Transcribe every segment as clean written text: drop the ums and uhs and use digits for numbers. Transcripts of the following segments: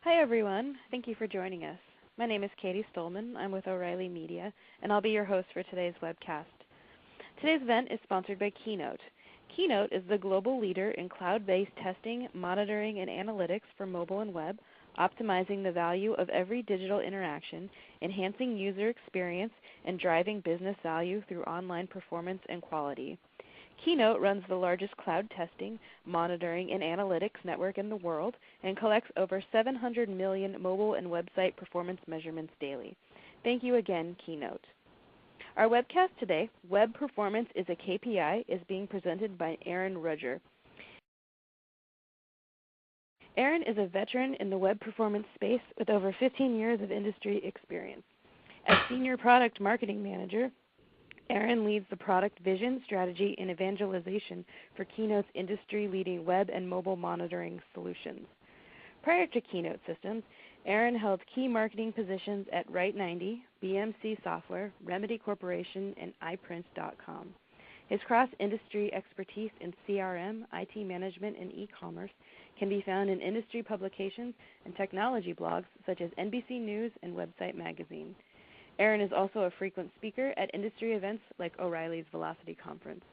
Hi everyone, thank you for joining us. My name is Katie Stolman. I'm with O'Reilly Media, and I'll be your host for today's webcast. Today's event is sponsored by Keynote. Keynote is the global leader in cloud-based testing, monitoring, and analytics for mobile and web, optimizing the value of every digital interaction, enhancing user experience, and driving business value through online performance and quality. Keynote runs the largest cloud testing, monitoring, and analytics network in the world and collects over 700 million mobile and website performance measurements daily. Thank you again, Keynote. Our webcast today, Web Performance is a KPI, is being presented by Aaron Rudger. Aaron is a veteran in the web performance space with over 15 years of industry experience. As Senior Product Marketing Manager, Aaron leads the product vision, strategy, and evangelization for Keynote's industry-leading web and mobile monitoring solutions. Prior to Keynote Systems, Aaron held key marketing positions at Right90, BMC Software, Remedy Corporation, and iPrint.com. His cross-industry expertise in CRM, IT management, and e-commerce can be found in industry publications and technology blogs such as NBC News and Website Magazine. Aaron is also a frequent speaker at industry events like O'Reilly's Velocity Conference.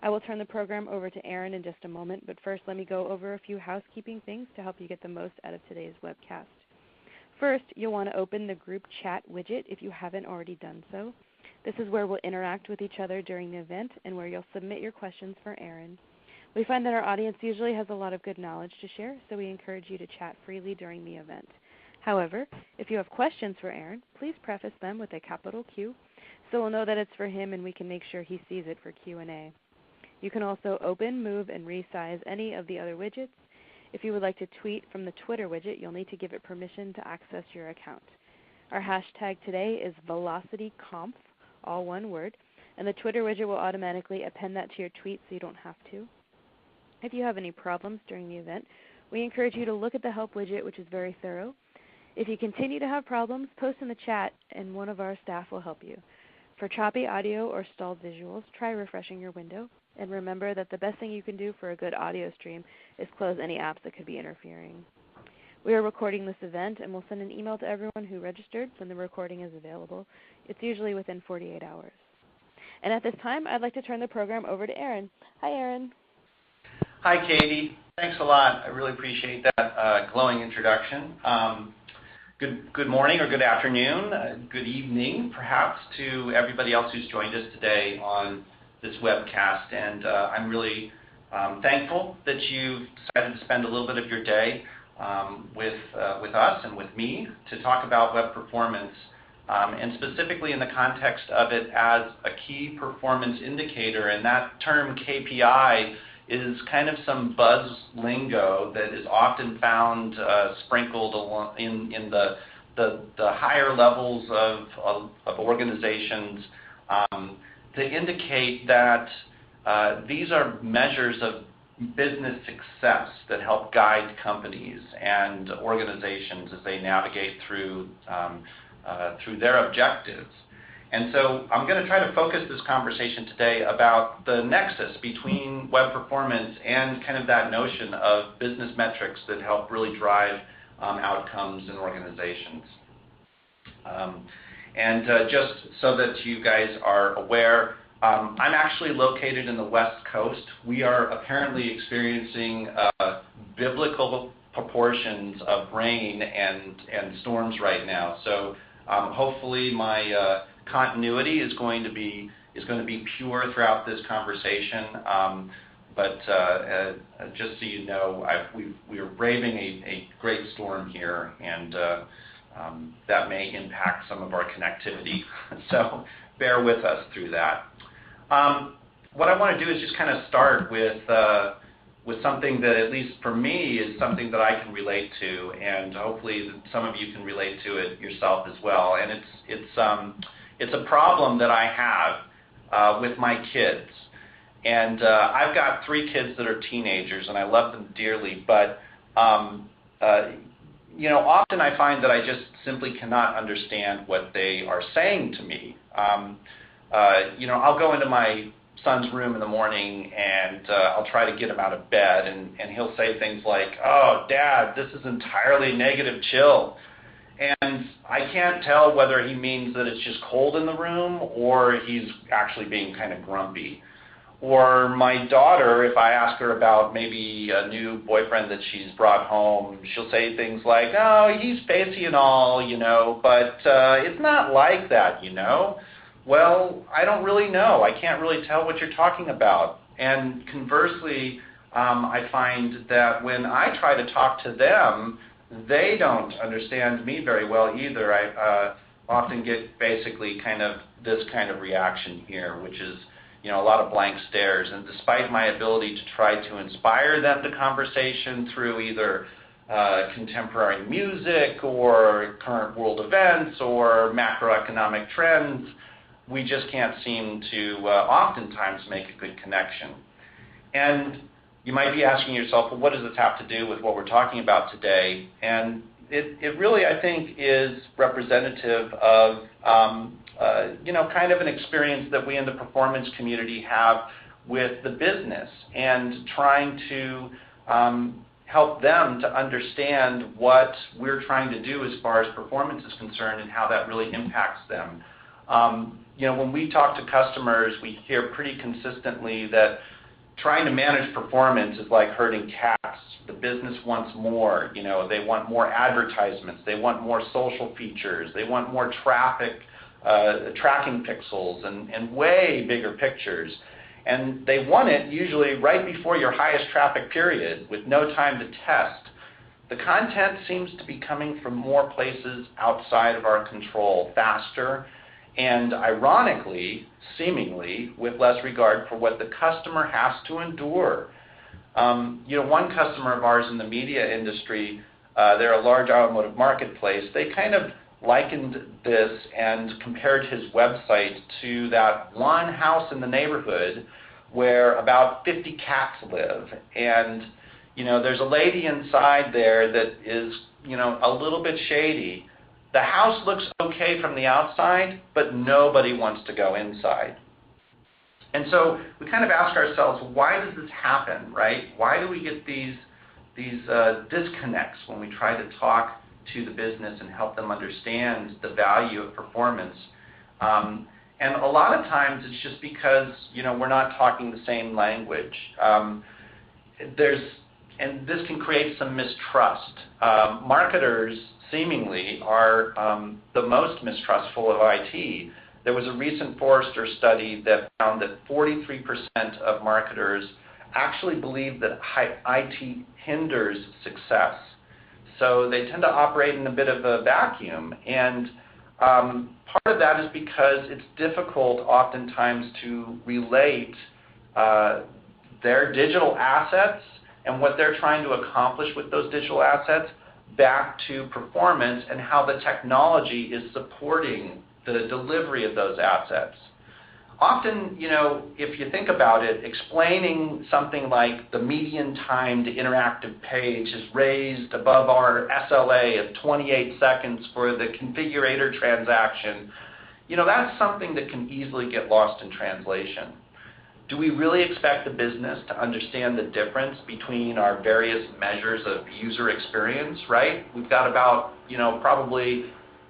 I will turn the program over to Aaron in just a moment, but first let me go over a few housekeeping things to help you get the most out of today's webcast. First, you'll want to open the group chat widget if you haven't already done so. This is where we'll interact with each other during the event and where you'll submit your questions for Aaron. We find that our audience usually has a lot of good knowledge to share, so we encourage you to chat freely during the event. However, if you have questions for Aaron, please preface them with a capital Q so we'll know that it's for him and we can make sure he sees it for Q&A. You can also open, move, and resize any of the other widgets. If you would like to tweet from the Twitter widget, you'll need to give it permission to access your account. Our hashtag today is VelocityConf, all one word, and the Twitter widget will automatically append that to your tweet so you don't have to. If you have any problems during the event, we encourage you to look at the help widget, which is very thorough. If you continue to have problems, post in the chat and one of our staff will help you. For choppy audio or stalled visuals, try refreshing your window. And remember that the best thing you can do for a good audio stream is close any apps that could be interfering. We are recording this event and we'll send an email to everyone who registered when the recording is available. It's usually within 48 hours. And at this time, I'd like to turn the program over to Aaron. Hi, Aaron. Hi, Katie. Thanks a lot. I really appreciate that glowing introduction. Good morning or good afternoon, good evening perhaps to everybody else who's joined us today on this webcast. And I'm really thankful that you've decided to spend a little bit of your day with us and with me to talk about web performance, and specifically in the context of it as a key performance indicator. And that term KPI is kind of some buzz lingo that is often found sprinkled in the higher levels of organizations to indicate that these are measures of business success that help guide companies and organizations as they navigate through their objectives. And so I'm going to try to focus this conversation today about the nexus between web performance and kind of that notion of business metrics that help really drive outcomes in organizations. Just so that you guys are aware, I'm actually located in the West Coast. We are apparently experiencing biblical proportions of rain and storms right now. So hopefully my continuity is going to be pure throughout this conversation. But just so you know, we are braving a great storm here, and that may impact some of our connectivity. So bear with us through that. What I want to do is just kind of start with something that, at least for me, is something that I can relate to, and hopefully some of you can relate to it yourself as well. And it's a problem that I have with my kids. And I've got 3 kids that are teenagers, and I love them dearly. But often I find that I just simply cannot understand what they are saying to me. I'll go into my son's room in the morning, and I'll try to get him out of bed, and he'll say things like, "Oh, Dad, this is entirely negative chill." And I can't tell whether he means that it's just cold in the room or he's actually being kind of grumpy. Or my daughter, if I ask her about maybe a new boyfriend that she's brought home, she'll say things like, "Oh, he's fancy and all, but it's not like that, Well, I don't really know. I can't really tell what you're talking about. And conversely, I find that when I try to talk to them, they don't understand me very well either. I often get basically this kind of reaction here, which is a lot of blank stares. And despite my ability to try to inspire them to conversation through either contemporary music or current world events or macroeconomic trends, we just can't seem to oftentimes make a good connection. And you might be asking yourself, well, what does this have to do with what we're talking about today? And it really, I think, is representative of kind of an experience that we in the performance community have with the business and trying to help them to understand what we're trying to do as far as performance is concerned and how that really impacts them. When we talk to customers, we hear pretty consistently that trying to manage performance is like herding cats. The business wants more. They want more advertisements. They want more social features. They want more traffic tracking pixels and way bigger pictures. And they want it usually right before your highest traffic period with no time to test. The content seems to be coming from more places outside of our control, faster, and ironically, seemingly, with less regard for what the customer has to endure. One customer of ours in the media industry, they're a large automotive marketplace, they kind of likened this and compared his website to that one house in the neighborhood where about 50 cats live. And, there's a lady inside there that is, a little bit shady. The house looks okay from the outside, but nobody wants to go inside. And so we kind of ask ourselves, why does this happen, right? Why do we get these disconnects when we try to talk to the business and help them understand the value of performance? And a lot of times it's just because, we're not talking the same language. And this can create some mistrust. Marketers seemingly are the most mistrustful of IT. There was a recent Forrester study that found that 43% of marketers actually believe that IT hinders success. So they tend to operate in a bit of a vacuum. And part of that is because it's difficult oftentimes to relate their digital assets and what they're trying to accomplish with those digital assets back to performance and how the technology is supporting the delivery of those assets. Often, if you think about it, explaining something like the median time to interactive page is raised above our SLA of 28 seconds for the configurator transaction, that's something that can easily get lost in translation. Do we really expect the business to understand the difference between our various measures of user experience, right? We've got about, probably,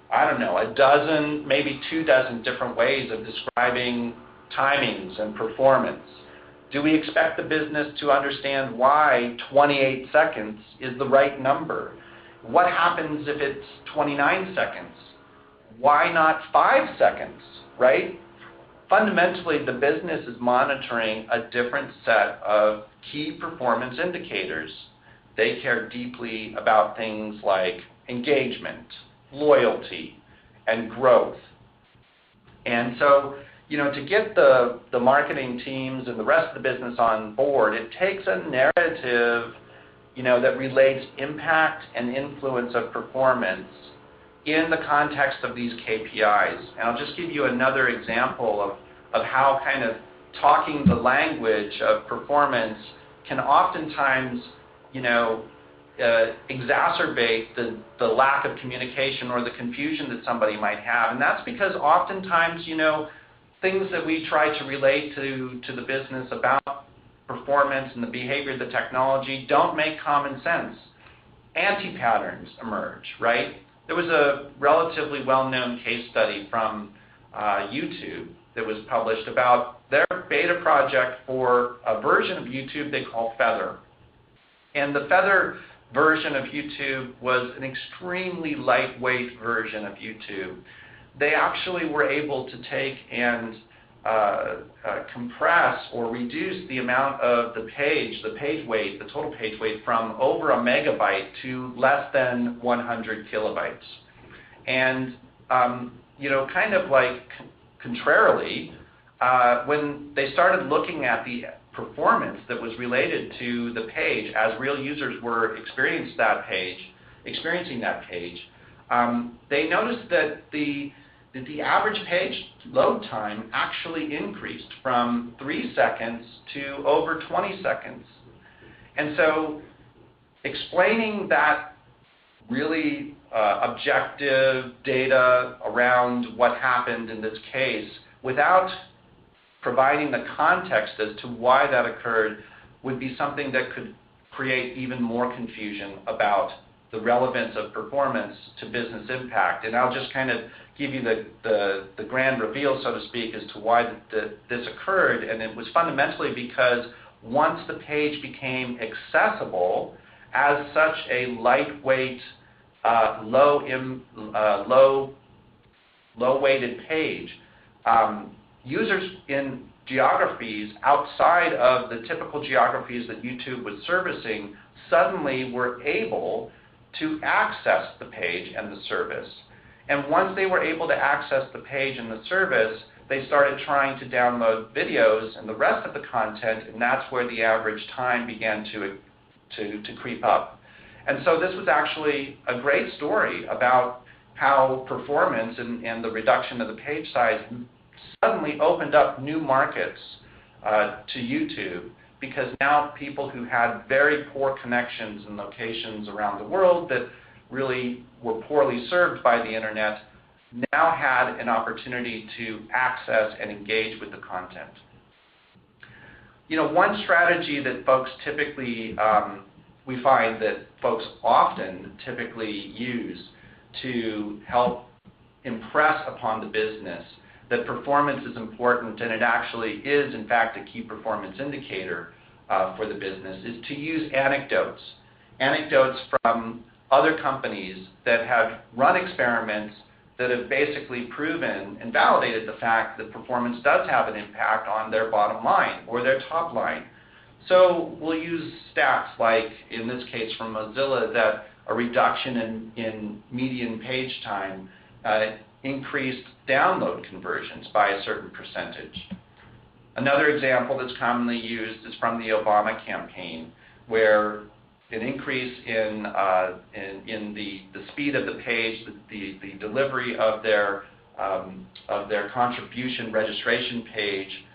a dozen, maybe 24 different ways of describing timings and performance. Do we expect the business to understand why 28 seconds is the right number? What happens if it's 29 seconds? Why not 5 seconds, right? Fundamentally, the business is monitoring a different set of key performance indicators. They care deeply about things like engagement, loyalty, and growth. And so, to get the marketing teams and the rest of the business on board, it takes a narrative, that relates impact and influence of performance in the context of these KPIs. And I'll just give you another example of how kind of talking the language of performance can oftentimes, exacerbate the lack of communication or the confusion that somebody might have. And that's because oftentimes, things that we try to relate to the business about performance and the behavior of the technology don't make common sense. Anti-patterns emerge, right? There was a relatively well-known case study from YouTube that was published about their beta project for a version of YouTube they call Feather. And the Feather version of YouTube was an extremely lightweight version of YouTube. They actually were able to take and compress or reduce the amount of the page weight, the total page weight, from over a megabyte to less than 100 kilobytes. And, kind of like contrarily, when they started looking at the performance that was related to the page as real users were experiencing that page, they noticed that the average page load time actually increased from 3 seconds to over 20 seconds. And so explaining that really objective data around what happened in this case without providing the context as to why that occurred would be something that could create even more confusion about the relevance of performance to business impact. And I'll just kind of give you the grand reveal, so to speak, as to why this occurred. And it was fundamentally because once the page became accessible as such a lightweight, low-weighted page, users in geographies outside of the typical geographies that YouTube was servicing suddenly were able to access the page and the service. And once they were able to access the page and the service, they started trying to download videos and the rest of the content, and that's where the average time began to creep up. And so this was actually a great story about how performance and the reduction of the page size suddenly opened up new markets to YouTube, because now people who had very poor connections in locations around the world that really were poorly served by the internet now had an opportunity to access and engage with the content. One strategy that folks typically, we find that folks often typically use to help impress upon the business that performance is important, and it actually is, in fact, a key performance indicator for the business, is to use anecdotes from other companies that have run experiments that have basically proven and validated the fact that performance does have an impact on their bottom line or their top line. So we'll use stats like, in this case from Mozilla, that a reduction in median page time increased download conversions by a certain percentage. Another example that's commonly used is from the Obama campaign, where an increase in the speed of the page, the delivery of their contribution registration page,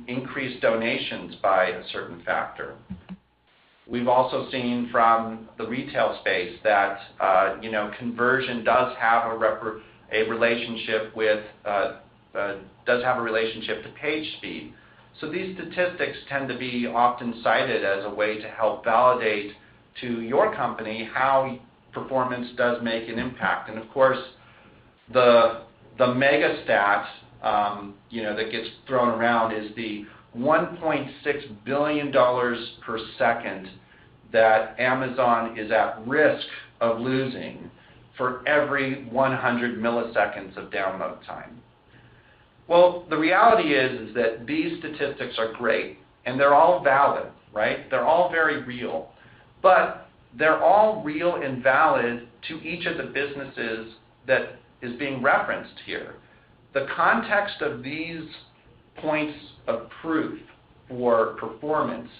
increased donations by a certain factor. We've also seen from the retail space that conversion does have a relationship with to page speed. So these statistics tend to be often cited as a way to help validate to your company how performance does make an impact. And of course, the Megastats that gets thrown around is the $1.6 billion per second that Amazon is at risk of losing for every 100 milliseconds of download time. Well, the reality is that these statistics are great, and they're all valid, right? They're all very real. But they're all real and valid to each of the businesses that is being referenced here. The context of these points of proof for performance,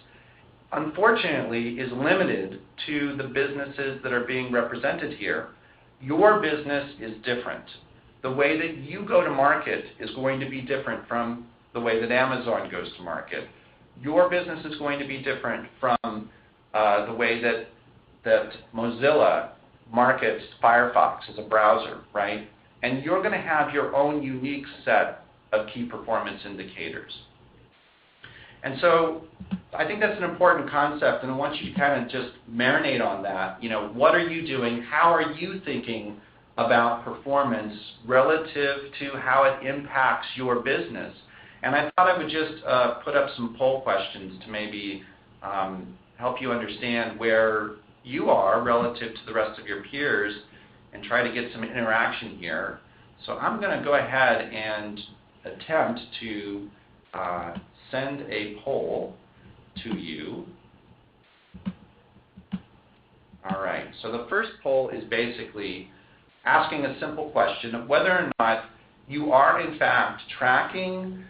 unfortunately, is limited to the businesses that are being represented here. Your business is different. The way that you go to market is going to be different from the way that Amazon goes to market. Your business is going to be different from the way that Mozilla markets Firefox as a browser, right? And you're going to have your own unique set of key performance indicators. And so I think that's an important concept, and I want you to kind of just marinate on that. What are you doing? How are you thinking about performance relative to how it impacts your business? And I thought I would just put up some poll questions to maybe help you understand where you are relative to the rest of your peers and try to get some interaction here. So I'm going to go ahead and attempt to send a poll to you. All right, so the first poll is basically asking a simple question of whether or not you are in fact tracking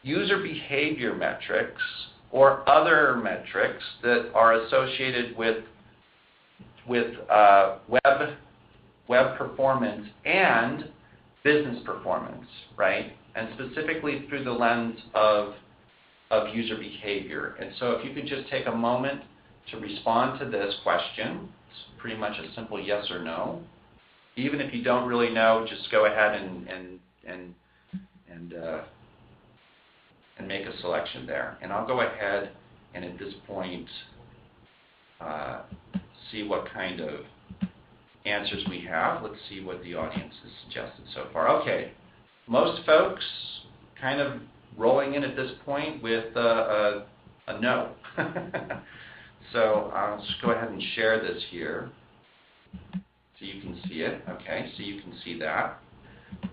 user behavior metrics or other metrics that are associated with web performance and business performance, right? And specifically through the lens of user behavior. And so if you could just take a moment to respond to this question. It's pretty much a simple yes or no. Even if you don't really know, just go ahead and make a selection there. And I'll go ahead and at this point see what kind of answers we have. Let's see what the audience has suggested so far. Okay, most folks kind of rolling in at this point with a no. So I'll just go ahead and share this here so you can see it. Okay, so you can see that.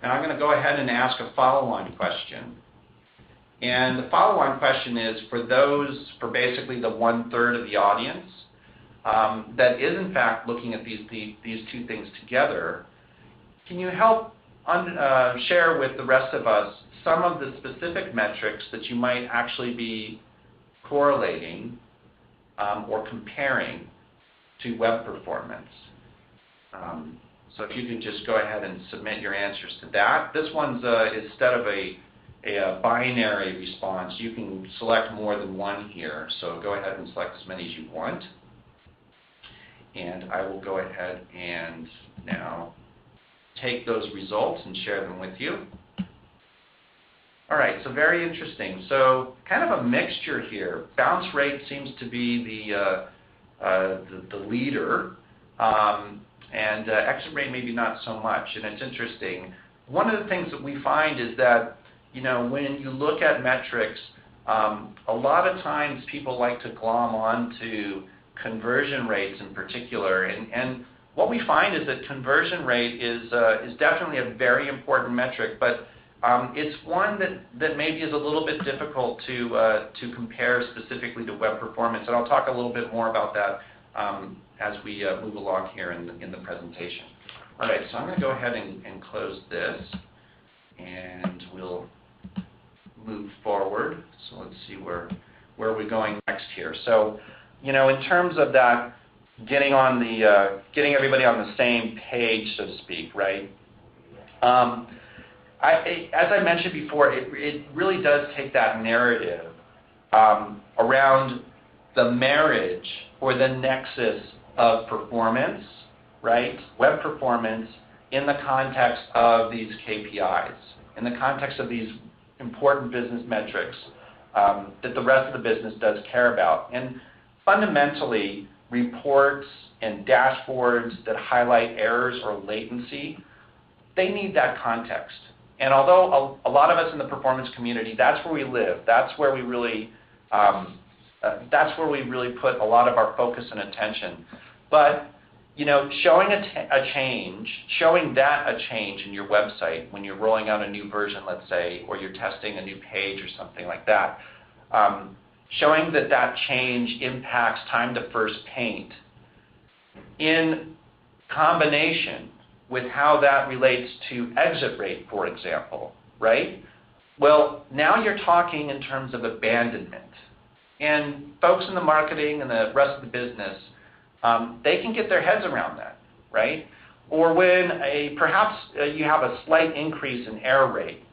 And I'm going to go ahead and ask a follow-on question. And the follow-on question is for basically the 1/3 of the audience that is in fact looking at these two things together. Can you help share with the rest of us some of the specific metrics that you might actually be correlating or comparing to web performance? So if you can just go ahead and submit your answers to that. This one's instead of a binary response, you can select more than one here. So go ahead and select as many as you want. And I will go ahead and now take those results and share them with you. All right, so very interesting. So kind of a mixture here. Bounce rate seems to be the leader, and exit rate maybe not so much. And it's interesting. One of the things that we find is that when you look at metrics, a lot of times people like to glom onto conversion rates in particular, and what we find is that conversion rate is definitely a very important metric, but it's one that maybe is a little bit difficult to compare specifically to web performance, and I'll talk a little bit more about that as we move along here in the presentation. All right, so I'm going to go ahead and close this, and we'll move forward. So let's see where are we going next here. So, in terms of that, getting everybody on the same page, so to speak, right? As I mentioned before, it really does take that narrative around the marriage or the nexus of performance, right? Web performance in the context of these KPIs, in the context of these important business metrics that the rest of the business does care about. And fundamentally, reports and dashboards that highlight errors or latency, they need that context. And although a lot of us in the performance community, that's where we live, that's where we really put a lot of our focus and attention. But showing a change in your website when you're rolling out a new version, let's say, or you're testing a new page or something like that, showing that change impacts time to first paint in combination with how that relates to exit rate, for example, right? Well, now you're talking in terms of abandonment. And folks in the marketing and the rest of the business, they can get their heads around that, right? Or when perhaps you have a slight increase in error rate,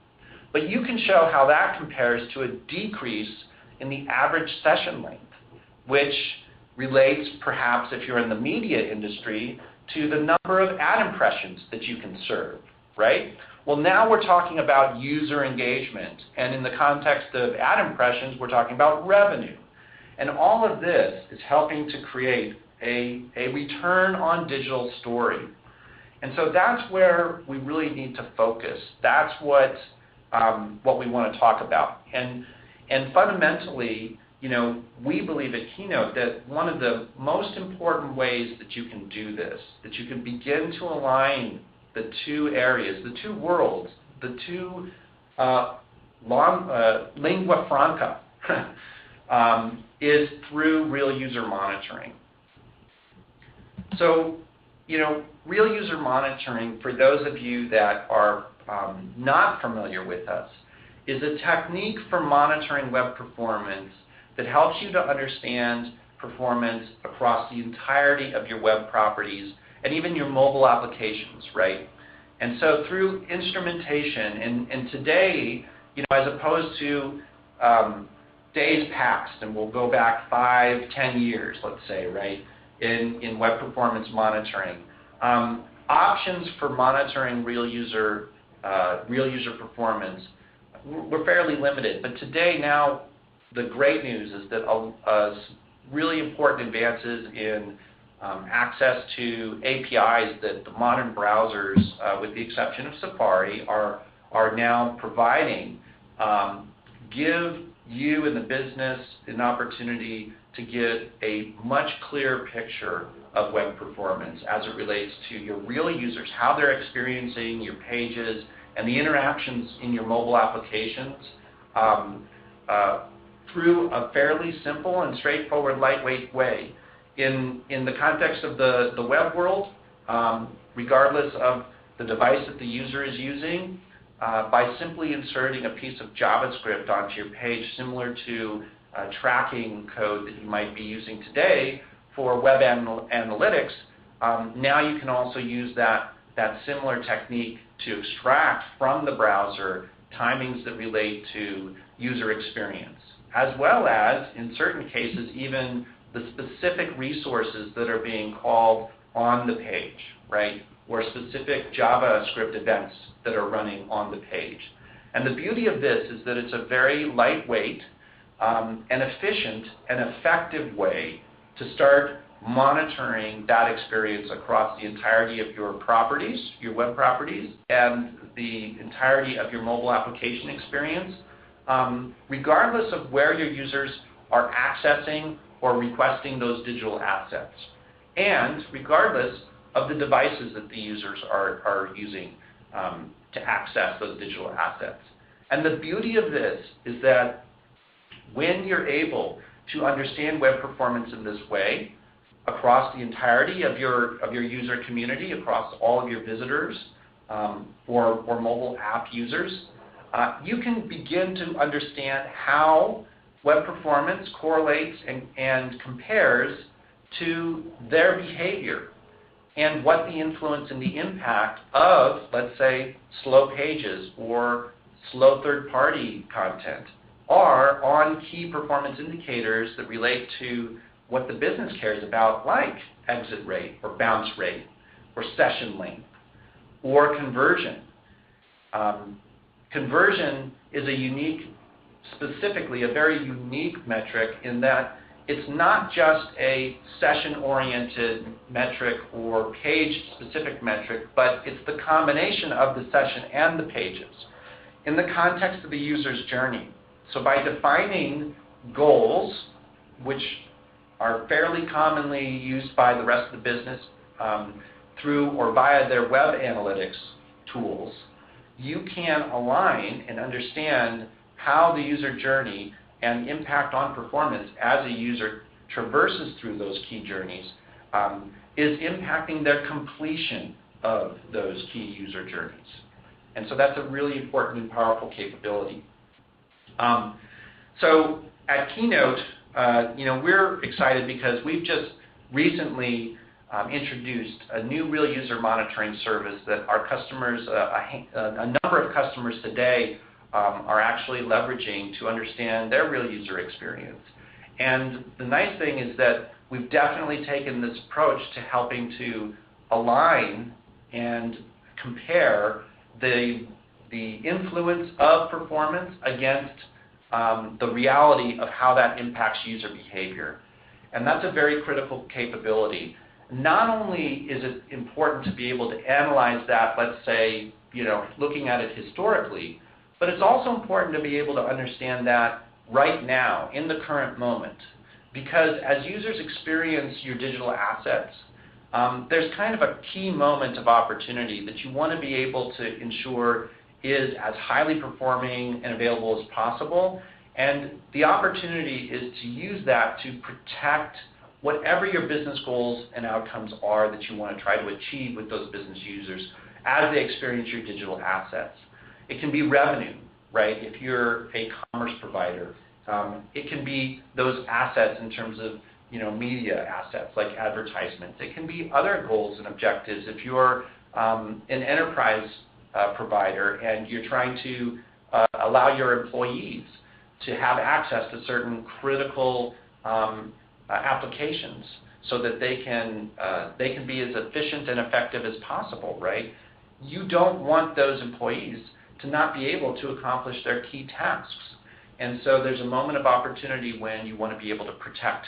but you can show how that compares to a decrease in the average session length, which relates perhaps, if you're in the media industry, to the number of ad impressions that you can serve, right? Well, now we're talking about user engagement, and in the context of ad impressions, we're talking about revenue. And all of this is helping to create a return on digital story. And so that's where we really need to focus. That's what we want to talk about. And fundamentally, we believe at Keynote that one of the most important ways that you can do this, that you can begin to align the two areas, the two worlds, the two lingua franca, is through real user monitoring. So, real user monitoring, for those of you that are not familiar with us, is a technique for monitoring web performance that helps you to understand performance across the entirety of your web properties and even your mobile applications, right? And so through instrumentation, and today, as opposed to days past, and we'll go back 5, 10 years, let's say, right, in web performance monitoring, options for monitoring real user performance were fairly limited. But today, now, the great news is that really important advances in access to APIs that the modern browsers, with the exception of Safari, are now providing, give you and the business an opportunity to get a much clearer picture of web performance as it relates to your real users, how they're experiencing your pages and the interactions in your mobile applications through a fairly simple and straightforward, lightweight way. In the context of the web world, regardless of the device that the user is using, by simply inserting a piece of JavaScript onto your page, similar to tracking code that you might be using today for web analytics, now you can also use that similar technique to extract from the browser timings that relate to user experience, as well as, in certain cases, even the specific resources that are being called on the page, right, or specific JavaScript events that are running on the page. And the beauty of this is that it's a very lightweight and efficient and effective way to start monitoring that experience across the entirety of your properties, your web properties, and the entirety of your mobile application experience, regardless of where your users are accessing or requesting those digital assets, and regardless of the devices that the users are using to access those digital assets. And the beauty of this is that when you're able to understand web performance in this way, across the entirety of your user community, across all of your visitors or mobile app users, you can begin to understand how web performance correlates and compares to their behavior, and what the influence and the impact of, let's say, slow pages or slow third-party content are on key performance indicators that relate to what the business cares about, like exit rate or bounce rate or session length or conversion. Conversion is specifically a very unique metric in that it's not just a session-oriented metric or page-specific metric, but it's the combination of the session and the pages in the context of the user's journey. So by defining goals, which are fairly commonly used by the rest of the business through or via their web analytics tools, you can align and understand how the user journey and impact on performance as a user traverses through those key journeys is impacting their completion of those key user journeys. And so that's a really important and powerful capability. So at Keynote, we're excited because we've just recently introduced a new real user monitoring service that our customers, a number of customers today, are actually leveraging to understand their real user experience. And the nice thing is that we've definitely taken this approach to helping to align and compare the the influence of performance against the reality of how that impacts user behavior. And that's a very critical capability. Not only is it important to be able to analyze that, let's say, looking at it historically, but it's also important to be able to understand that right now, in the current moment. Because as users experience your digital assets, there's kind of a key moment of opportunity that you want to be able to ensure is as highly performing and available as possible. And the opportunity is to use that to protect whatever your business goals and outcomes are that you want to try to achieve with those business users as they experience your digital assets. It can be revenue, right? If you're a commerce provider, it can be those assets in terms of media assets like advertisements. It can be other goals and objectives. If you're an enterprise provider and you're trying to allow your employees to have access to certain critical applications so that they can be as efficient and effective as possible, right? You don't want those employees to not be able to accomplish their key tasks. And so there's a moment of opportunity when you want to be able to protect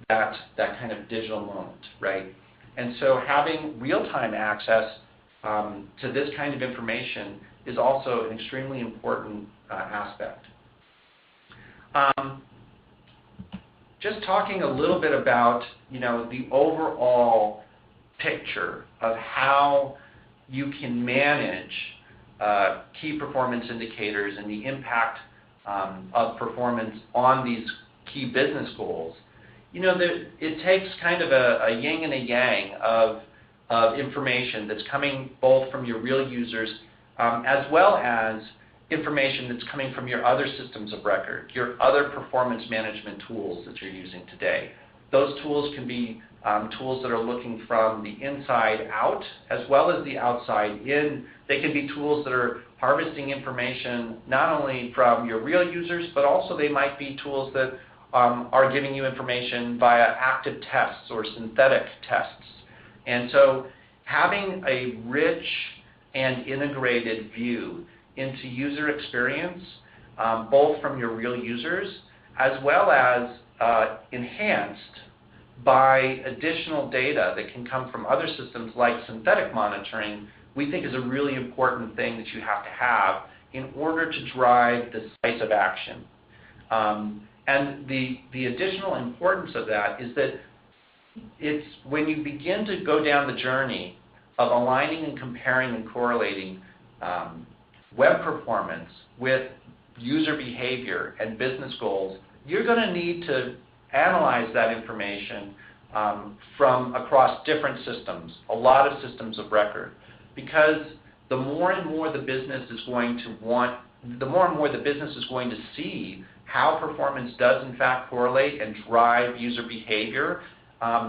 that kind of digital moment, right? And so having real-time access to this kind of information is also an extremely important aspect. Just talking a little bit about the overall picture of how you can manage key performance indicators and the impact of performance on these key business goals. It takes kind of a yin and a yang of information that's coming both from your real users as well as information that's coming from your other systems of record, your other performance management tools that you're using today. Those tools can be tools that are looking from the inside out as well as the outside in. They can be tools that are harvesting information not only from your real users, but also they might be tools that are giving you information via active tests or synthetic tests. And so having a rich and integrated view into user experience, both from your real users as well as enhanced by additional data that can come from other systems like synthetic monitoring, we think is a really important thing that you have in order to drive decisive action. And the additional importance of that is that it's when you begin to go down the journey of aligning and comparing and correlating web performance with user behavior and business goals, you're going to need to analyze that information from across different systems, a lot of systems of record, because the more and more the business is going to see how performance does in fact correlate and drive user behavior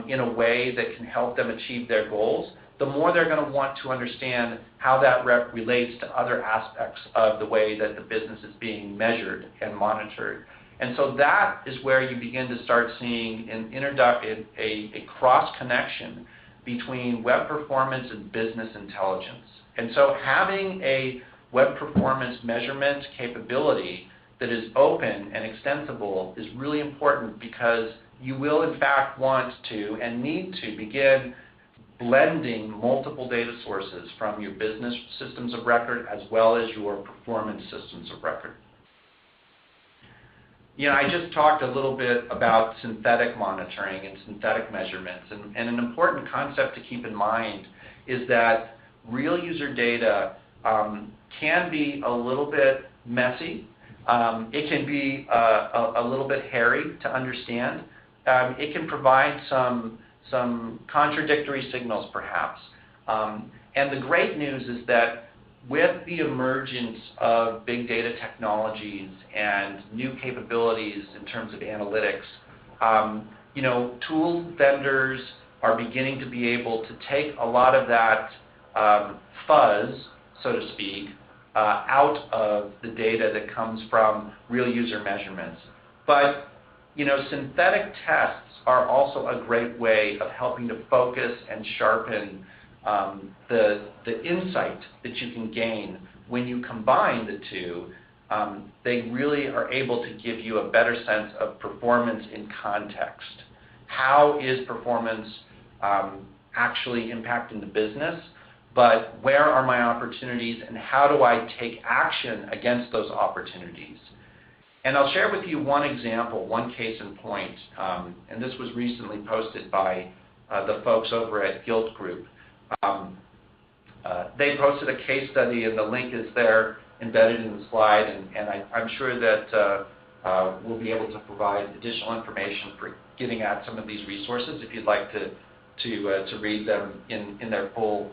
in a way that can help them achieve their goals, the more they're going to want to understand how that relates to other aspects of the way that the business is being measured and monitored. And so that is where you begin to start seeing a cross-connection between web performance and business intelligence. And so having a web performance measurement capability that is open and extensible is really important, because you will in fact want to and need to begin blending multiple data sources from your business systems of record as well as your performance systems of record. I just talked a little bit about synthetic monitoring and synthetic measurements, and an important concept to keep in mind is that real user data can be a little bit messy. It can be a little bit hairy to understand. It can provide some contradictory signals, perhaps. And the great news is that with the emergence of big data technologies and new capabilities in terms of analytics, tool vendors are beginning to be able to take a lot of that fuzz, so to speak, out of the data that comes from real user measurements. But synthetic tests are also a great way of helping to focus and sharpen the insight that you can gain when you combine the two, they really are able to give you a better sense of performance in context. How is performance actually impacting the business? But where are my opportunities, and how do I take action against those opportunities? And I'll share with you one example, one case in point, and this was recently posted by the folks over at Guild Group. They posted a case study, and the link is there embedded in the slide, and I'm sure that we'll be able to provide additional information for getting at some of these resources if you'd like to read them in their full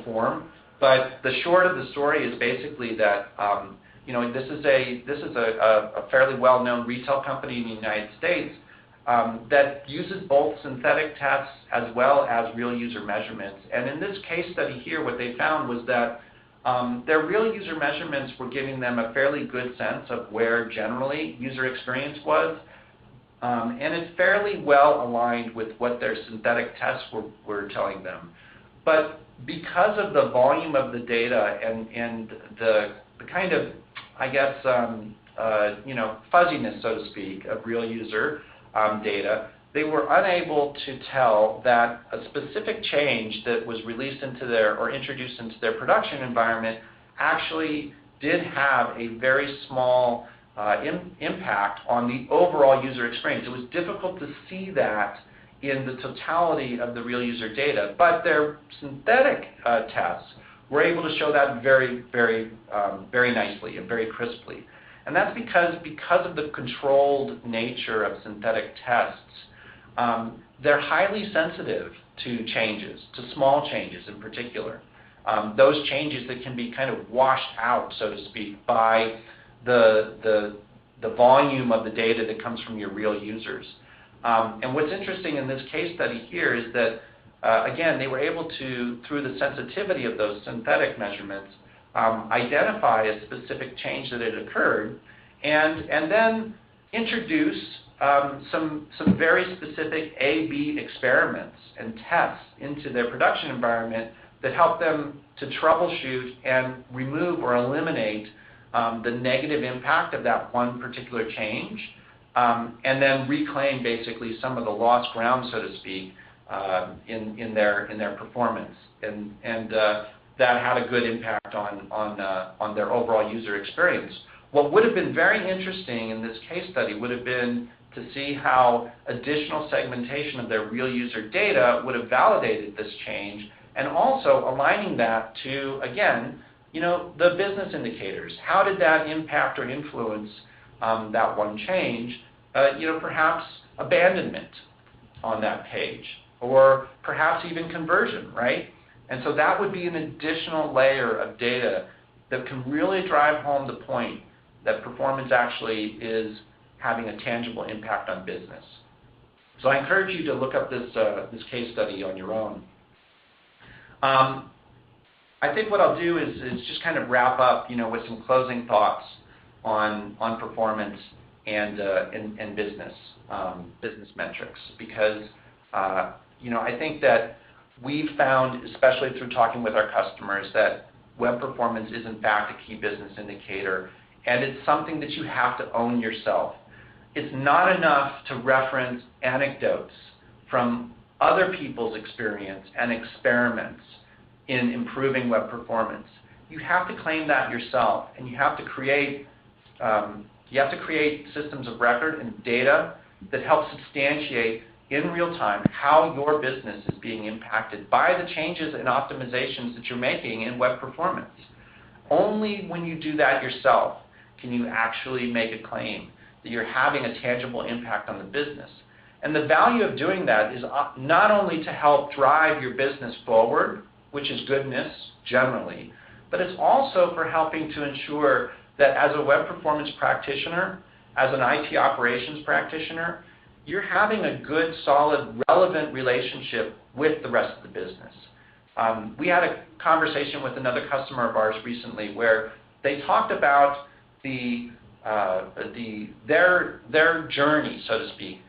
form. But the short of the story is basically that this is a fairly well-known retail company in the United States that uses both synthetic tests as well as real user measurements. And in this case study here, what they found was that their real user measurements were giving them a fairly good sense of where generally user experience was. And it's fairly well aligned with what their synthetic tests were telling them. But because of the volume of the data and the kind of, I guess, fuzziness, so to speak, of real user data, they were unable to tell that a specific change that was released into or introduced into their production environment actually did have a very small impact on the overall user experience. It was difficult to see that in the totality of the real user data, but their synthetic tests were able to show that very, very, very nicely and very crisply. And that's because of the controlled nature of synthetic tests, they're highly sensitive to changes, to small changes in particular. Those changes that can be kind of washed out, so to speak, by the volume of the data that comes from your real users. And what's interesting in this case study here is that, again, they were able to, through the sensitivity of those synthetic measurements, identify a specific change that had occurred, and then introduce some very specific A/B experiments and tests into their production environment that help them to troubleshoot and remove or eliminate the negative impact of that one particular change, and then reclaim basically some of the lost ground, so to speak, in their performance. And that had a good impact on their overall user experience. What would have been very interesting in this case study would have been to see how additional segmentation of their real user data would have validated this change, and also aligning that to, again, the business indicators. How did that impact or influence that one change? Perhaps abandonment on that page, or perhaps even conversion, right? And so that would be an additional layer of data that can really drive home the point that performance actually is having a tangible impact on business. So I encourage you to look up this case study on your own. I think what I'll do is just kind of wrap up, with some closing thoughts on performance and business metrics, because I think that we've found, especially through talking with our customers, that web performance is in fact a key business indicator, and it's something that you have to own yourself. It's not enough to reference anecdotes from other people's experience and experiments in improving web performance. You have to claim that yourself, and you have to create systems of record and data that help substantiate in real time how your business is being impacted by the changes and optimizations that you're making in web performance. Only when you do that yourself can you actually make a claim that you're having a tangible impact on the business. And the value of doing that is not only to help drive your business forward, which is goodness generally, but it's also for helping to ensure that as a web performance practitioner, as an IT operations practitioner, you're having a good, solid, relevant relationship with the rest of the business. We had a conversation with another customer of ours recently where they talked about their journey, so to speak,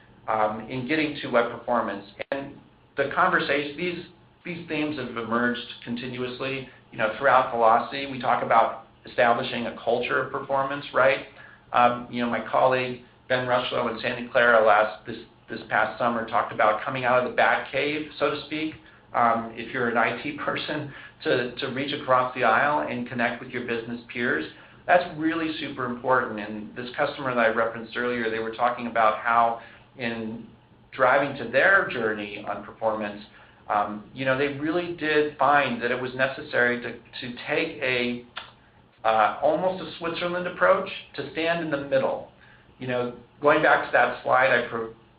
in getting to web performance. And the conversation, these themes have emerged continuously throughout Velocity, we talk about establishing a culture of performance, right? My colleague Ben Rushlow and Sandy Clara this past summer talked about coming out of the bat cave, so to speak, if you're an IT person, to reach across the aisle and connect with your business peers. That's really super important. And this customer that I referenced earlier, they were talking about how in driving to their journey on performance, they really did find that it was necessary to take almost a Switzerland approach, to stand in the middle. Going back to that slide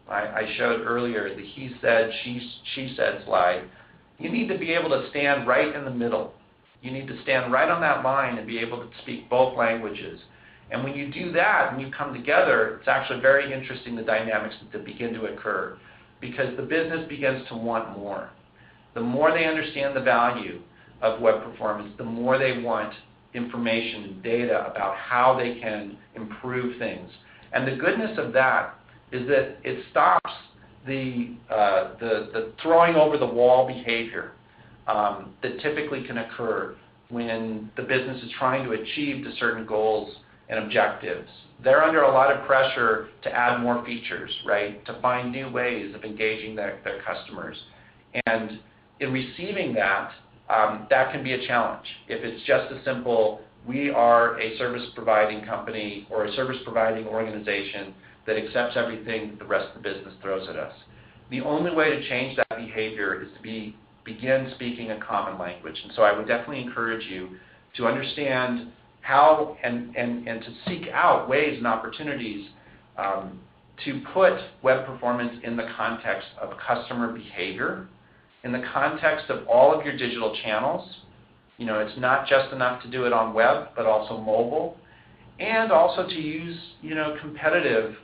I showed earlier, the he said, she said slide, you need to be able to stand right in the middle. You need to stand right on that line and be able to speak both languages. And when you do that and you come together, it's actually very interesting, the dynamics that begin to occur, because the business begins to want more. The more they understand the value of web performance, the more they want information and data about how they can improve things. And the goodness of that is that it stops the throwing over the wall behavior that typically can occur when the business is trying to achieve to certain goals and objectives. They're under a lot of pressure to add more features, right? To find new ways of engaging their customers. And in receiving that, that can be a challenge. If it's just a simple, we are a service providing company or a service providing organization that accepts everything the rest of the business throws at us. The only way to change that behavior is to begin speaking a common language. And so I would definitely encourage you to understand how and to seek out ways and opportunities to put web performance in the context of customer behavior, in the context of all of your digital channels. It's not just enough to do it on web, but also mobile, and also to use competitive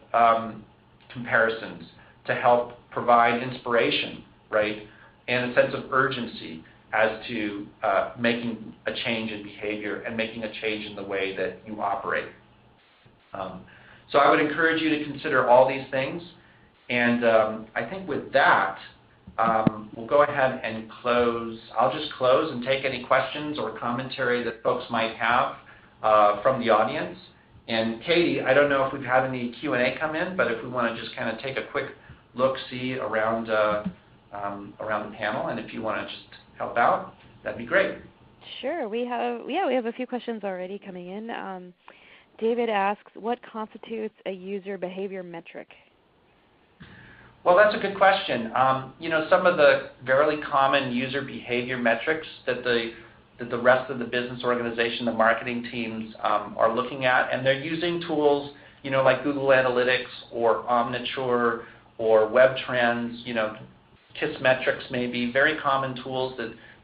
comparisons to help provide inspiration, right, and a sense of urgency as to making a change in behavior and making a change in the way that you operate. So I would encourage you to consider all these things. And I think with that, we'll go ahead and close. I'll just close and take any questions or commentary that folks might have from the audience. And Katie, I don't know if we've had any Q&A come in, but if we want to just kind of take a quick look-see around the panel, and if you want to just help out, that'd be great. Sure. We have a few questions already coming in. David asks, what constitutes a user behavior metric? Well, that's a good question. Some of the very common user behavior metrics that the rest of the business organization, the marketing teams are looking at, and they're using tools, like Google Analytics or Omniture or Web Trends, Kissmetrics maybe, very common tools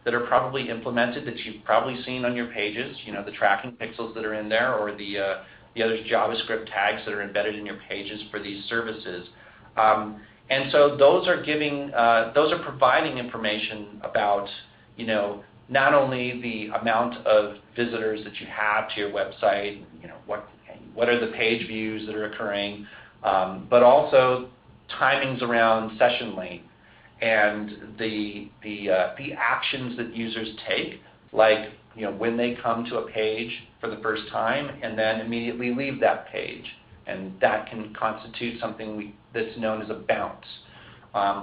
that are probably implemented that you've probably seen on your pages, the tracking pixels that are in there, or the other JavaScript tags that are embedded in your pages for these services. And so those are providing information about, not only the amount of visitors that you have to your website, what are the page views that are occurring, but also timings around session length and the actions that users take, like when they come to a page for the first time and then immediately leave that page. And that can constitute something that's known as a bounce.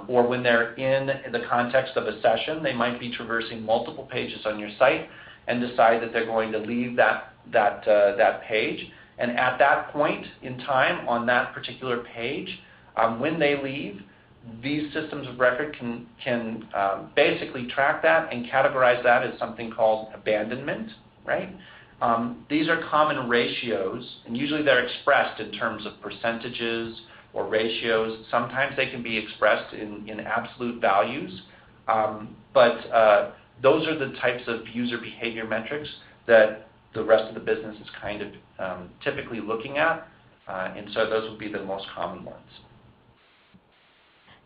Or when they're in the context of a session, they might be traversing multiple pages on your site and decide that they're going to leave that page. And at that point in time on that particular page, when they leave, these systems of record can basically track that and categorize that as something called abandonment, right? These are common ratios, and usually they're expressed in terms of percentages or ratios. Sometimes they can be expressed in absolute values, but those are the types of user behavior metrics that the rest of the business is kind of typically looking at, and so those would be the most common ones.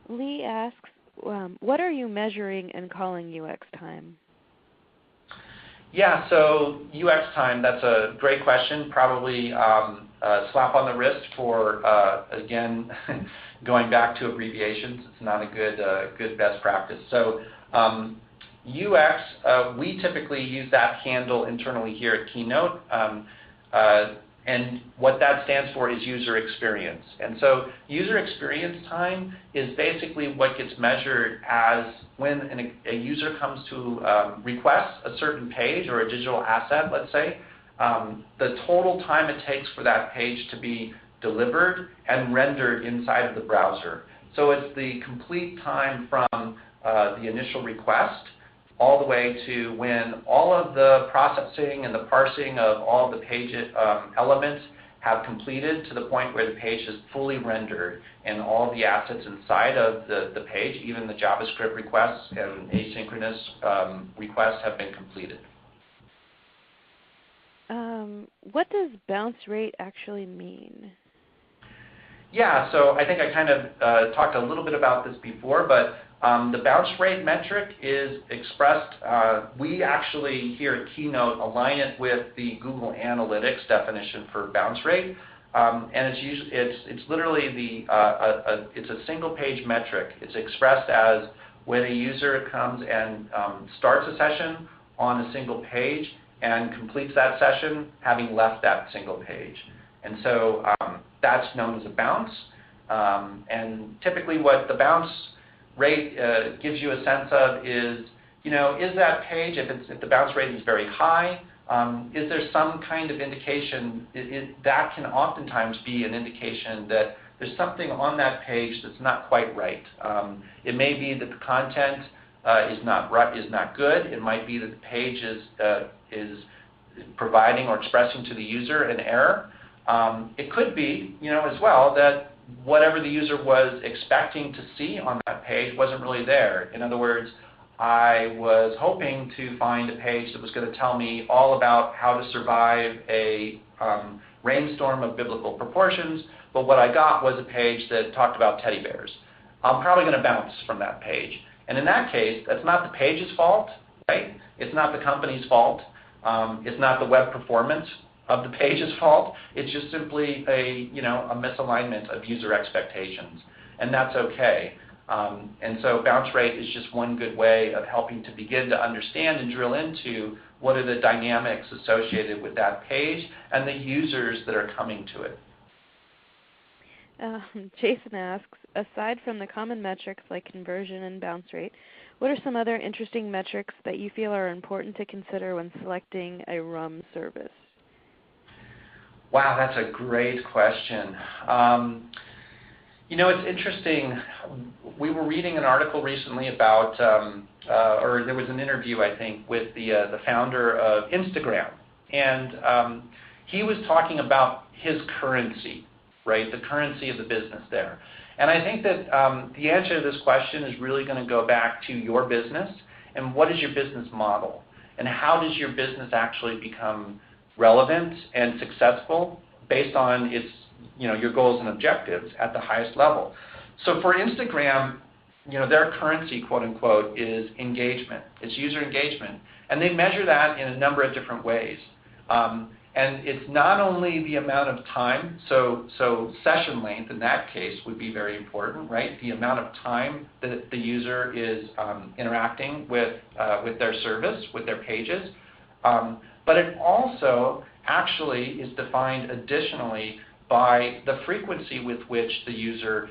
Lee asks, what are you measuring and calling UX time? Yeah, so UX time, that's a great question. Probably a slap on the wrist for, again, going back to abbreviations. It's not a good best practice. So UX, we typically use that handle internally here at Keynote. And what that stands for is user experience. And so user experience time is basically what gets measured as when a user comes to request a certain page or a digital asset, let's say, the total time it takes for that page to be delivered and rendered inside of the browser. So it's the complete time from the initial request all the way to when all of the processing and the parsing of all the page elements have completed to the point where the page is fully rendered and all the assets inside of the page, even the JavaScript requests and asynchronous requests have been completed. What does bounce rate actually mean? Yeah, so I think I kind of talked a little bit about this before, but the bounce rate metric is expressed, we actually here at Keynote align it with the Google Analytics definition for bounce rate. And it's literally it's a single page metric. It's expressed as when a user comes and starts a session on a single page and completes that session having left that single page. And so that's known as a bounce. And typically what the bounce rate gives you a sense of is, is that page, if the bounce rate is very high, is there some kind of indication, that can oftentimes be an indication that there's something on that page that's not quite right. It may be that the content is not good. It might be that the page is providing or expressing to the user an error. It could be, as well, that whatever the user was expecting to see on that page wasn't really there. In other words, I was hoping to find a page that was going to tell me all about how to survive a rainstorm of biblical proportions, but what I got was a page that talked about teddy bears. I'm probably going to bounce from that page. And in that case, that's not the page's fault, right? It's not the company's fault. It's not the web performance of the page's fault. It's just simply a misalignment of user expectations, and that's okay. And so bounce rate is just one good way of helping to begin to understand and drill into what are the dynamics associated with that page and the users that are coming to it. Jason asks, aside from the common metrics like conversion and bounce rate, what are some other interesting metrics that you feel are important to consider when selecting a RUM service? Wow, that's a great question. It's interesting. We were reading an article recently about, or there was an interview, I think, with the founder of Instagram. And he was talking about his currency, right, the currency of the business there. And I think that the answer to this question is really going to go back to your business and what is your business model and how does your business actually become relevant and successful based on its, your goals and objectives at the highest level. So for Instagram, their currency, quote unquote, is engagement. It's user engagement. And they measure that in a number of different ways. And it's not only the amount of time, so session length in that case would be very important, right? The amount of time that the user is interacting with their service, with their pages. But it also actually is defined additionally by the frequency with which the user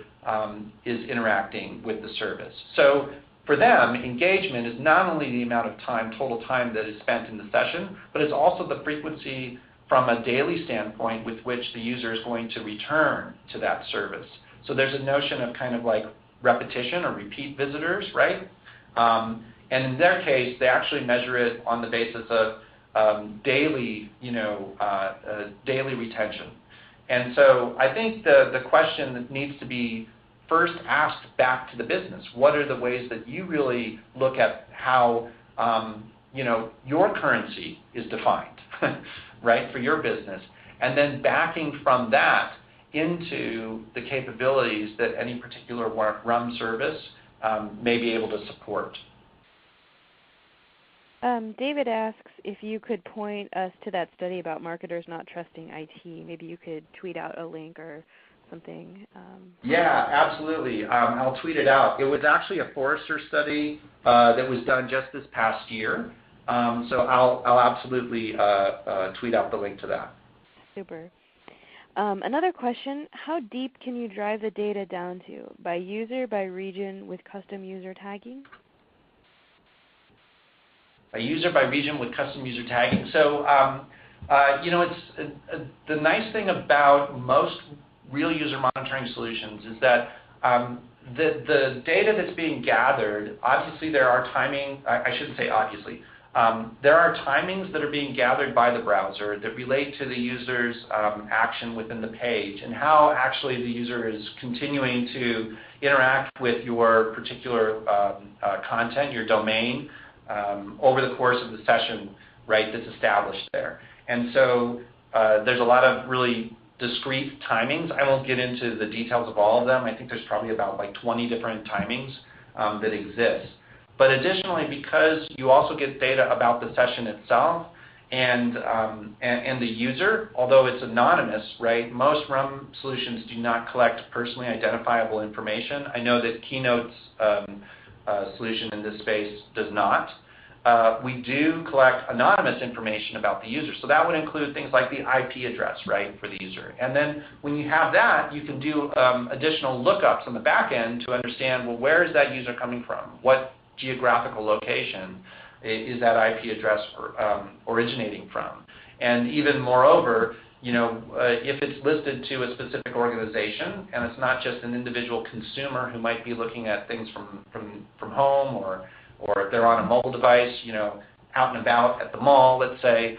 is interacting with the service. So for them, engagement is not only the amount of time, total time that is spent in the session, but it's also the frequency from a daily standpoint with which the user is going to return to that service. So there's a notion of kind of like repetition or repeat visitors, right? And in their case, they actually measure it on the basis of daily retention. And so I think the question that needs to be first asked back to the business, what are the ways that you really look at how your currency is defined, right, for your business, and then backing from that into the capabilities that any particular RUM service may be able to support. David asks if you could point us to that study about marketers not trusting IT. Maybe you could tweet out a link or something. Yeah, absolutely. I'll tweet it out. It was actually a Forrester study that was done just this past year. So I'll absolutely tweet out the link to that. Super. Another question, how deep can you drive the data down to? By user, by region, with custom user tagging? By user, by region, with custom user tagging. So, it's the nice thing about most real user monitoring solutions is that the data that's being gathered, obviously there are timing, I shouldn't say obviously, there are timings that are being gathered by the browser that relate to the user's action within the page and how actually the user is continuing to interact with your particular content, your domain, over the course of the session, right, that's established there. And so there's a lot of really discrete timings. I won't get into the details of all of them. I think there's probably about like 20 different timings that exist. But additionally, because you also get data about the session itself and the user, although it's anonymous, right? Most RUM solutions do not collect personally identifiable information. I know that Keynote's solution in this space does not. We do collect anonymous information about the user. So that would include things like the IP address, right, for the user. And then when you have that, you can do additional lookups on the back end to understand, well, where is that user coming from? What geographical location is that IP address originating from? And even moreover, if it's listed to a specific organization and it's not just an individual consumer who might be looking at things from home or if they're on a mobile device, out and about at the mall, let's say,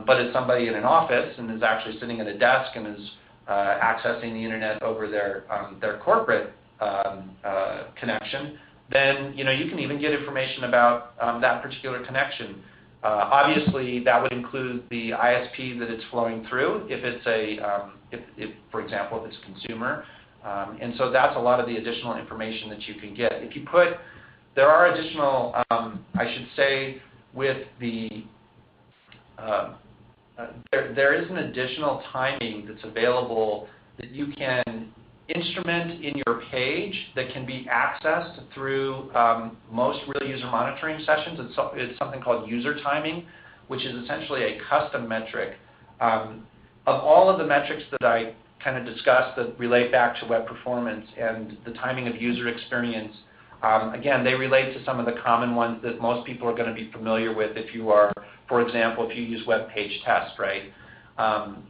but it's somebody in an office and is actually sitting at a desk and is accessing the internet over their corporate connection, then you can even get information about that particular connection. Obviously, that would include the ISP that it's flowing through, if it's for example, if it's a consumer. And so that's a lot of the additional information that you can get. There are additional, I should say, with the, there is an additional timing that's available that you can instrument in your page that can be accessed through most real user monitoring sessions. It's something called user timing, which is essentially a custom metric. Of all of the metrics that I kind of discussed that relate back to web performance and the timing of user experience, again, they relate to some of the common ones that most people are going to be familiar with if you are, for example, if you use web page test, right?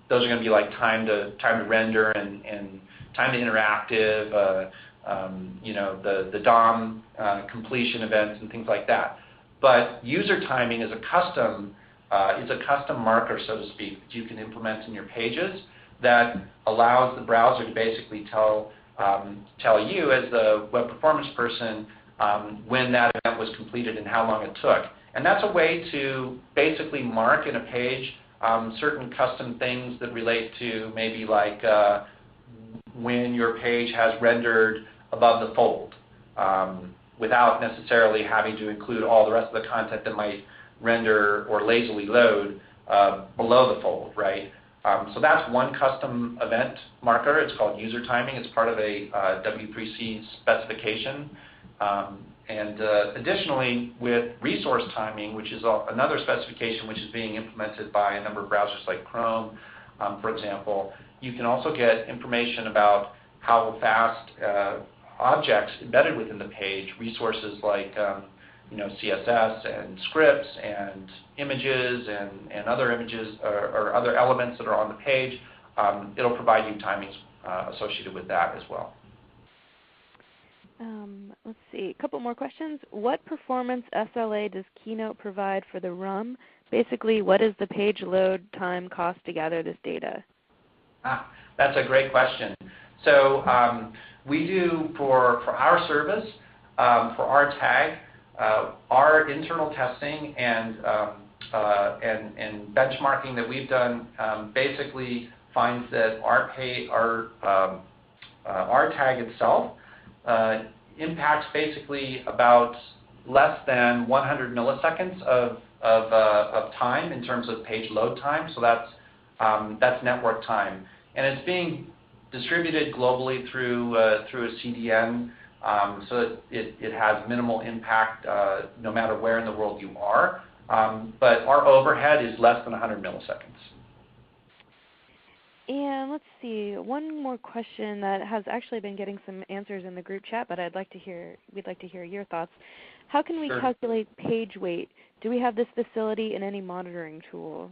Those are going to be like time to render and time to interactive, the DOM completion events and things like that. But user timing is a custom marker, so to speak, that you can implement in your pages that allows the browser to basically tell you as the web performance person when that event was completed and how long it took. And that's a way to basically mark in a page certain custom things that relate to maybe like when your page has rendered above the fold without necessarily having to include all the rest of the content that might render or lazily load below the fold, right? So that's one custom event marker. It's called user timing. It's part of a W3C specification. And additionally, with resource timing, which is another specification which is being implemented by a number of browsers like Chrome, for example, you can also get information about how fast objects embedded within the page, resources like CSS and scripts and images and other images or other elements that are on the page, it'll provide you timings associated with that as well. Let's see, a couple more questions. What performance SLA does Keynote provide for the RUM? Basically, what is the page load time cost to gather this data? That's a great question. So we do, for our service, for our tag, our internal testing and benchmarking that we've done basically finds that our tag itself impacts basically about less than 100 milliseconds of time in terms of page load time. So that's network time, and it's being distributed globally through a CDN, so that it has minimal impact no matter where in the world you are. But our overhead is less than 100 milliseconds. And let's see, one more question that has actually been getting some answers in the group chat, but we'd like to hear your thoughts. How can we calculate page weight? Do we have this facility in any monitoring tool?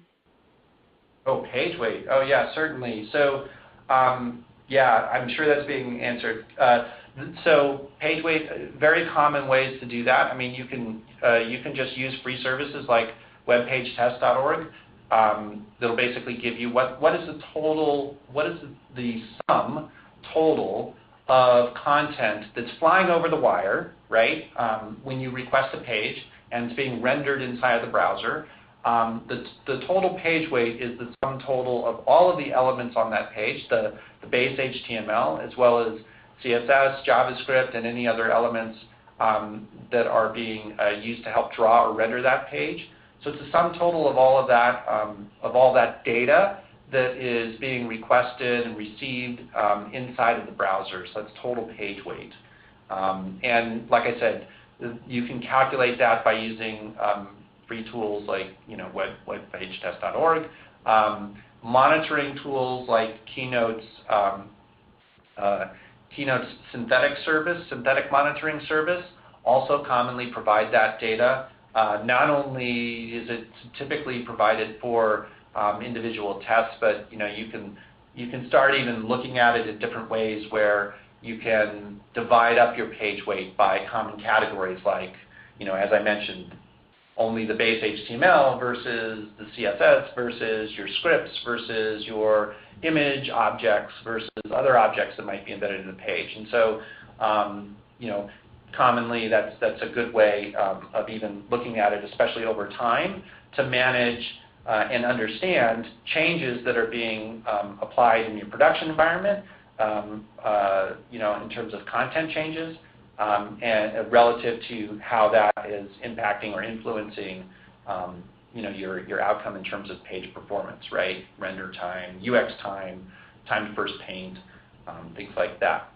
Oh, page weight. Oh, yeah, certainly. So, yeah, I'm sure that's being answered. So page weight, very common ways to do that. I mean, you can just use free services like webpagetest.org. That'll basically give you what is the sum total of content that's flying over the wire, right? When you request a page and it's being rendered inside of the browser. The total page weight is the sum total of all of the elements on that page, the base HTML, as well as CSS, JavaScript, and any other elements that are being used to help draw or render that page. So it's the sum total of all of that data that is being requested and received inside of the browser. So that's total page weight. And like I said, you can calculate that by using free tools like webpagetest.org, monitoring tools like Keynote's synthetic monitoring service, also commonly provide that data. Not only is it typically provided for individual tests, but you can start even looking at it in different ways where you can divide up your page weight by common categories like, as I mentioned, only the base HTML versus the CSS versus your scripts versus your image objects versus other objects that might be embedded in the page. And so, commonly that's a good way of even looking at it, especially over time, to manage and understand changes that are being applied in your production environment, in terms of content changes, and relative to how that is impacting or influencing, your outcome in terms of page performance, right? Render time, UX time, time to first paint, things like that.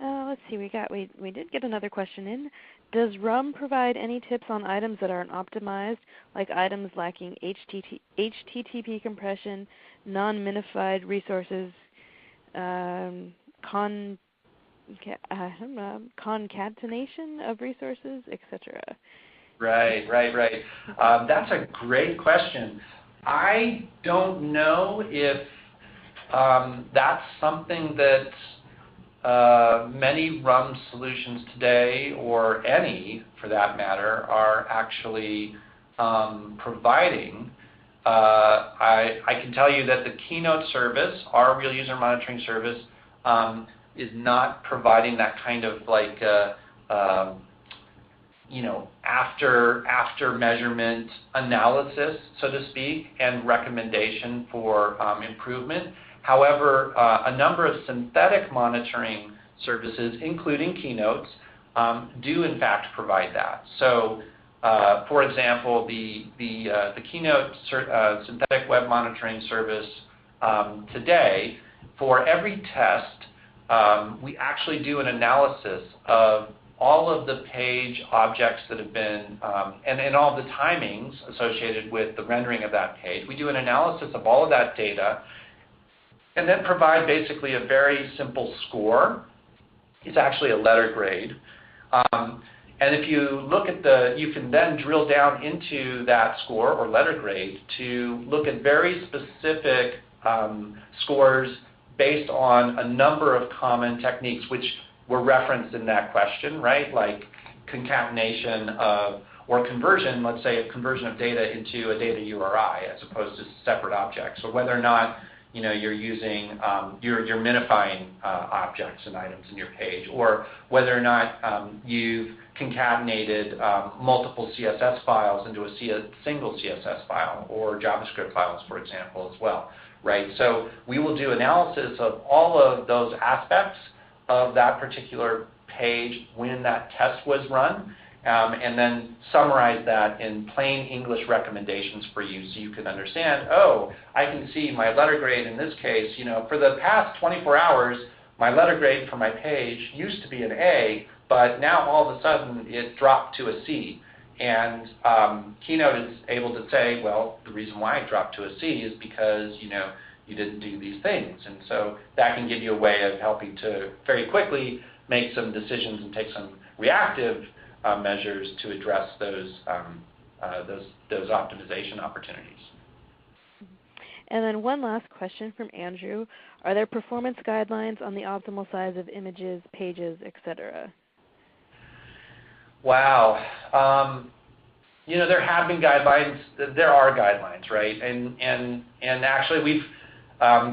Let's see, we did get another question in. Does RUM provide any tips on items that aren't optimized, like items lacking HTTP compression, non-minified resources, concatenation of resources, etc.? Right. That's a great question. I don't know if that's something that many RUM solutions today, or any for that matter, are actually providing. I can tell you that the Keynote service, our real user monitoring service, is not providing that kind of after measurement analysis, so to speak, and recommendation for improvement. However, a number of synthetic monitoring services, including Keynotes, do in fact provide that. So, for example, the Keynote synthetic web monitoring service today, for every test, we actually do an analysis of all of the page objects that have been, and all the timings associated with the rendering of that page. We do an analysis of all of that data, and then provide basically a very simple score. It's actually a letter grade. And if you look at you can then drill down into that score or letter grade to look at very specific scores based on a number of common techniques which were referenced in that question, right? Like concatenation or conversion, let's say a conversion of data into a data URI as opposed to separate objects, or whether or not you're using, you're minifying objects and items in your page, or whether or not you've concatenated multiple CSS files into a single CSS file, or JavaScript files, for example, as well, right? So we will do analysis of all of those aspects of that particular page when that test was run, and then summarize that in plain English recommendations for you so you can understand, oh, I can see my letter grade in this case, for the past 24 hours, my letter grade for my page used to be an A, but now all of a sudden it dropped to a C. And Keynote is able to say, well, the reason why it dropped to a C is because, you didn't do these things. And so that can give you a way of helping to very quickly make some decisions and take some reactive measures to address those optimization opportunities. And then one last question from Andrew. Are there performance guidelines on the optimal size of images, pages, etc.? Wow. There have been guidelines. There are guidelines, right? And actually, we've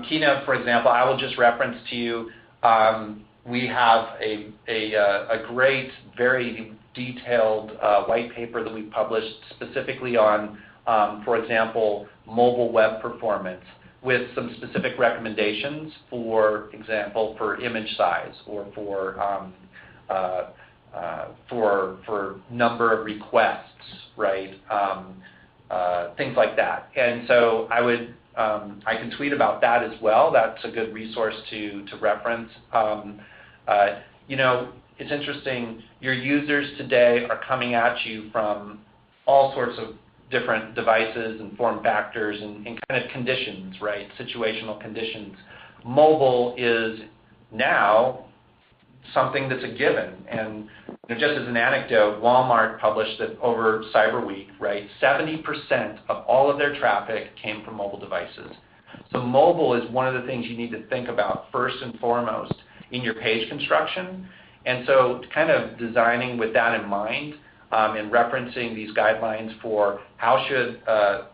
Keynote, for example, I will just reference to you. We have a great, very detailed white paper that we published specifically on, for example, mobile web performance, with some specific recommendations, for example, for image size or for number of requests, right? Things like that. And so I can tweet about that as well. That's a good resource to reference. It's interesting. Your users today are coming at you from all sorts of different devices and form factors and kind of conditions, right? Situational conditions. Mobile is now something that's a given. And just as an anecdote, Walmart published that over Cyber Week, right, 70% of all of their traffic came from mobile devices. So mobile is one of the things you need to think about first and foremost in your page construction. And so kind of designing with that in mind and referencing these guidelines for how should a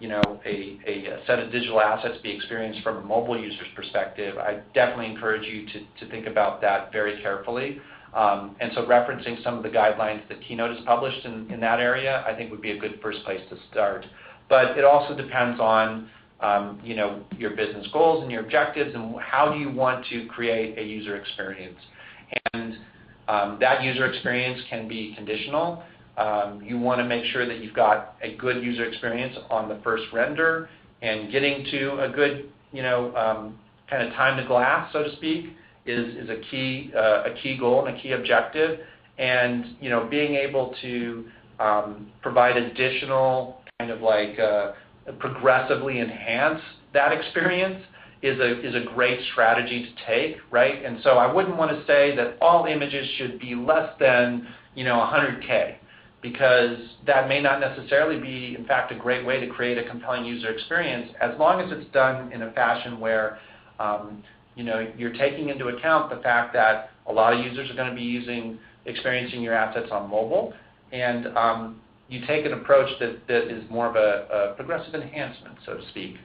set of digital assets be experienced from a mobile user's perspective, I definitely encourage you to think about that very carefully. And so referencing some of the guidelines that Keynote has published in that area, I think would be a good first place to start. But it also depends on your business goals and your objectives and how do you want to create a user experience. And that user experience can be conditional. You want to make sure that you've got a good user experience on the first render, and getting to a good, kind of time to glass, so to speak, is a key goal and a key objective. And being able to provide additional kind of like progressively enhance that experience is a great strategy to take, right? And so I wouldn't want to say that all images should be less than 100K, because that may not necessarily be, in fact, a great way to create a compelling user experience, as long as it's done in a fashion where you're taking into account the fact that a lot of users are going to be experiencing your assets on mobile, and you take an approach that is more of a progressive enhancement, so to speak,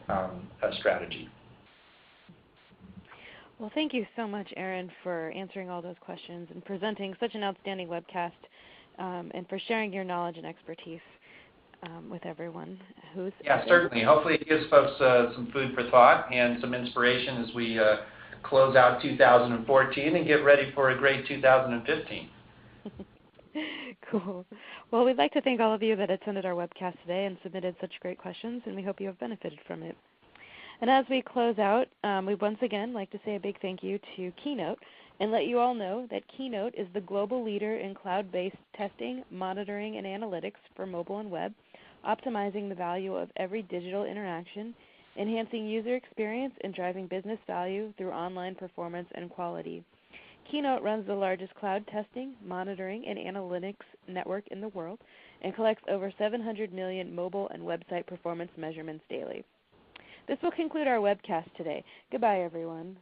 strategy. Well, thank you so much, Aaron, for answering all those questions and presenting such an outstanding webcast, and for sharing your knowledge and expertise with everyone who's... Yeah, certainly. Hopefully it gives folks some food for thought and some inspiration as we close out 2014 and get ready for a great 2015. Cool. Well, we'd like to thank all of you that attended our webcast today and submitted such great questions, and we hope you have benefited from it. And as we close out, we once again like to say a big thank you to Keynote and let you all know that Keynote is the global leader in cloud-based testing, monitoring, and analytics for mobile and web, optimizing the value of every digital interaction, enhancing user experience, and driving business value through online performance and quality. Keynote runs the largest cloud testing, monitoring, and analytics network in the world and collects over 700 million mobile and website performance measurements daily. This will conclude our webcast today. Goodbye, everyone.